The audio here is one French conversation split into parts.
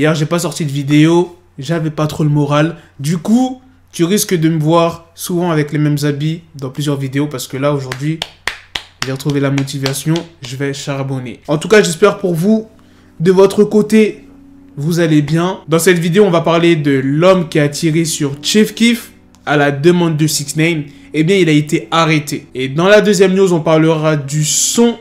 Hier, j'ai pas sorti de vidéo, j'avais pas trop le moral. Du coup, tu risques de me voir souvent avec les mêmes habits dans plusieurs vidéos parce que là, aujourd'hui, j'ai retrouvé la motivation, je vais charbonner. En tout cas, j'espère pour vous, de votre côté, vous allez bien. Dans cette vidéo, on va parler de l'homme qui a tiré sur Chief Keef à la demande de 6ix9ine. Eh bien, il a été arrêté. Et dans la deuxième news, on parlera du son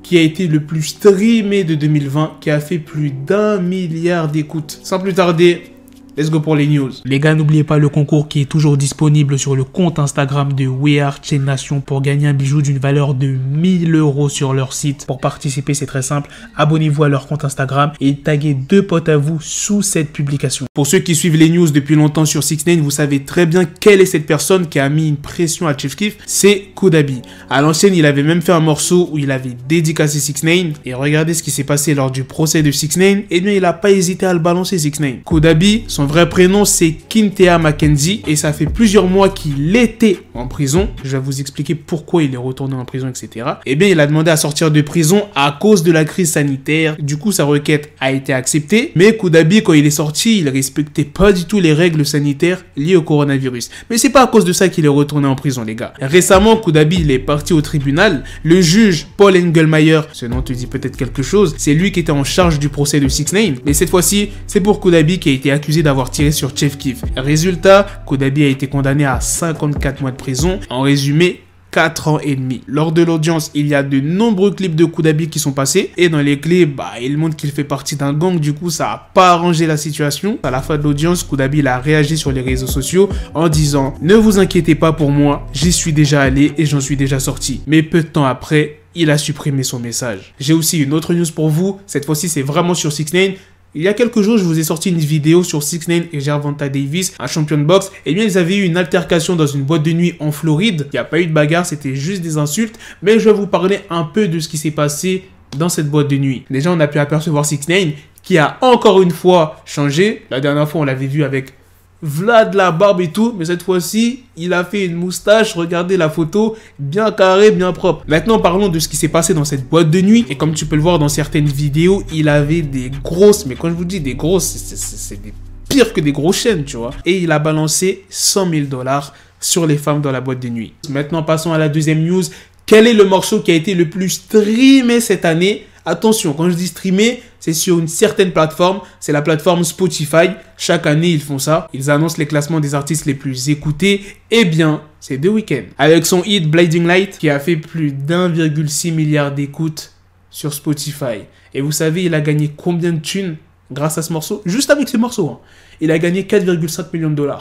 qui a été le plus streamé de 2020, qui a fait plus d'1 milliard d'écoutes. Sans plus tarder, let's go pour les news. Les gars, n'oubliez pas le concours qui est toujours disponible sur le compte Instagram de We Are Chain Nation pour gagner un bijou d'une valeur de 1000 € sur leur site. Pour participer, c'est très simple. Abonnez-vous à leur compte Instagram et taguez 2 potes à vous sous cette publication. Pour ceux qui suivent les news depuis longtemps sur 6ix9ine, vous savez très bien quelle est cette personne qui a mis une pression à Chief Keef. C'est Koodabi. À l'ancienne, il avait même fait un morceau où il avait dédicacé 6ix9ine. Et regardez ce qui s'est passé lors du procès de 6ix9ine. Eh bien, il n'a pas hésité à le balancer 6ix9ine. Koodabi, son vrai prénom c'est Kintea Mackenzie et ça fait plusieurs mois qu'il était en prison. Je vais vous expliquer pourquoi il est retourné en prison, etc. Eh bien, il a demandé à sortir de prison à cause de la crise sanitaire. Du coup, sa requête a été acceptée. Mais Koodabi, quand il est sorti, il respectait pas du tout les règles sanitaires liées au coronavirus. Mais c'est pas à cause de ça qu'il est retourné en prison, les gars. Récemment, Koodabi, il est parti au tribunal. Le juge Paul Engelmayer, ce nom te dit peut-être quelque chose, c'est lui qui était en charge du procès de 6ix9ine. Mais cette fois-ci, c'est pour Koodabi qui a été accusé d'avoir tiré sur Chief Keef. Résultat, Koodabi a été condamné à 54 mois de prison. En résumé, 4 ans et demi. Lors de l'audience, il y a de nombreux clips de Koodabi qui sont passés. Et dans les clips, il montre qu'il fait partie d'un gang. Du coup, ça n'a pas arrangé la situation. À la fin de l'audience, Koodabi a réagi sur les réseaux sociaux en disant « Ne vous inquiétez pas pour moi, j'y suis déjà allé et j'en suis déjà sorti. » Mais peu de temps après, il a supprimé son message. J'ai aussi une autre news pour vous. Cette fois-ci, c'est vraiment sur 6ix9ine. Il y a quelques jours, je vous ai sorti une vidéo sur 6ix9ine et Gervonta Davis, un champion de boxe. Eh bien, ils avaient eu une altercation dans une boîte de nuit en Floride. Il n'y a pas eu de bagarre, c'était juste des insultes. Mais je vais vous parler un peu de ce qui s'est passé dans cette boîte de nuit. Déjà, on a pu apercevoir 6ix9ine qui a encore une fois changé. La dernière fois, on l'avait vu avec Vlad, la barbe et tout, mais cette fois-ci, il a fait une moustache, regardez la photo, bien carré, bien propre. Maintenant, parlons de ce qui s'est passé dans cette boîte de nuit, et comme tu peux le voir dans certaines vidéos, il avait des grosses, mais quand je vous dis des grosses, c'est des pires que des grosses chaînes, tu vois. Et il a balancé 100 000 $ sur les femmes dans la boîte de nuit. Maintenant, passons à la deuxième news. Quel est le morceau qui a été le plus streamé cette année? Attention, quand je dis streamer, c'est sur une certaine plateforme. C'est la plateforme Spotify. Chaque année, ils font ça. Ils annoncent les classements des artistes les plus écoutés. Eh bien, c'est The Weeknd. Avec son hit Blinding Light, qui a fait plus d'1,6 milliard d'écoutes sur Spotify. Et vous savez, il a gagné combien de thunes grâce à ce morceau? Juste avec ce morceau, hein. Il a gagné 4,5 millions de $.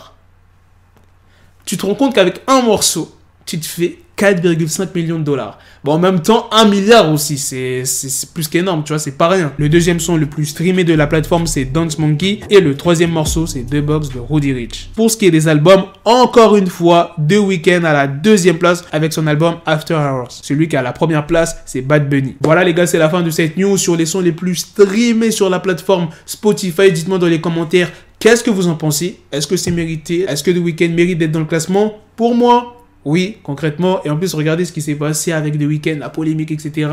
Tu te rends compte qu'avec un morceau, tu te fais 4,5 millions de $. Bon, en même temps, 1 milliard aussi, c'est plus qu'énorme, tu vois, c'est pas rien. Le deuxième son le plus streamé de la plateforme, c'est Dance Monkey. Et le troisième morceau, c'est The Box de Roddy Ricch. Pour ce qui est des albums, encore une fois, The Weeknd à la deuxième place avec son album After Hours. Celui qui a la première place, c'est Bad Bunny. Voilà les gars, c'est la fin de cette news sur les sons les plus streamés sur la plateforme Spotify. Dites-moi dans les commentaires, qu'est-ce que vous en pensez? Est-ce que c'est mérité? Est-ce que The Weeknd mérite d'être dans le classement? Pour moi, oui, concrètement. Et en plus, regardez ce qui s'est passé avec The Weeknd, la polémique, etc.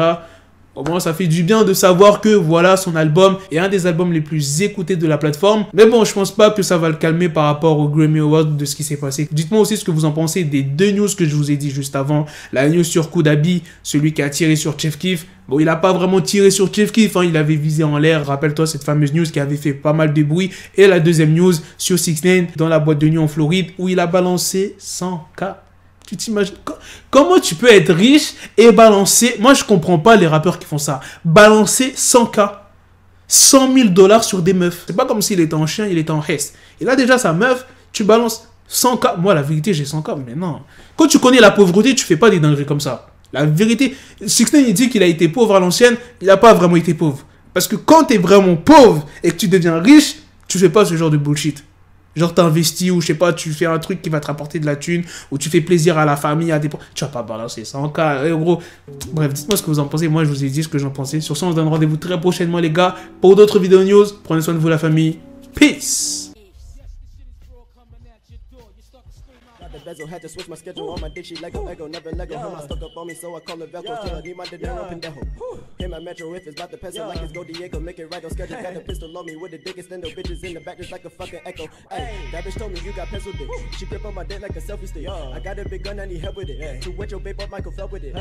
Au moins, ça fait du bien de savoir que, voilà, son album est un des albums les plus écoutés de la plateforme. Mais bon, je pense pas que ça va le calmer par rapport au Grammy Award de ce qui s'est passé. Dites-moi aussi ce que vous en pensez des 2 news que je vous ai dit juste avant. La news sur Koodabi, celui qui a tiré sur Chief Keef. Bon, il n'a pas vraiment tiré sur Chief Keef, hein, il avait visé en l'air. Rappelle-toi cette fameuse news qui avait fait pas mal de bruit. Et la deuxième news sur 6ix9ine dans la boîte de nuit en Floride où il a balancé 100K. Tu t'imagines comment tu peux être riche et balancer... Moi, je comprends pas les rappeurs qui font ça. Balancer 100K. 100 000 $ sur des meufs. C'est pas comme s'il était en chien, il était en hesse. Il a déjà sa meuf, tu balances 100K. Moi, la vérité, j'ai 100K, mais non. Quand tu connais la pauvreté, tu fais pas des dingueries comme ça. La vérité, 6ix9ine, il dit qu'il a été pauvre à l'ancienne. Il n'a pas vraiment été pauvre. Parce que quand tu es vraiment pauvre et que tu deviens riche, tu fais pas ce genre de bullshit. Genre, t'investis ou je sais pas, tu fais un truc qui va te rapporter de la thune ou tu fais plaisir à la famille, à des... Tu vas pas balancer 100K, gros. Bref, dites-moi ce que vous en pensez. Moi, je vous ai dit ce que j'en pensais. Sur ça, on se donne rendez-vous très prochainement, les gars, pour d'autres vidéos news. Prenez soin de vous, la famille. Peace. bezel. Had to switch my schedule on my dick, she Lego, Ego, never Lego. Her mouth stuck up on me, so I call her Velcro. Till I need my dinero pendejo. Hit my metro if it's about the peso, like it's Go Diego. Make it right on schedule. Got a pistol on me with the dick extendo. Bitches in the back just like a fucking echo. Ay, that bitch told me you got pencil dick. She grip on my dick like a selfie stick. I got a big gun, I need help with it. To wet your babe up, Michael fell with it.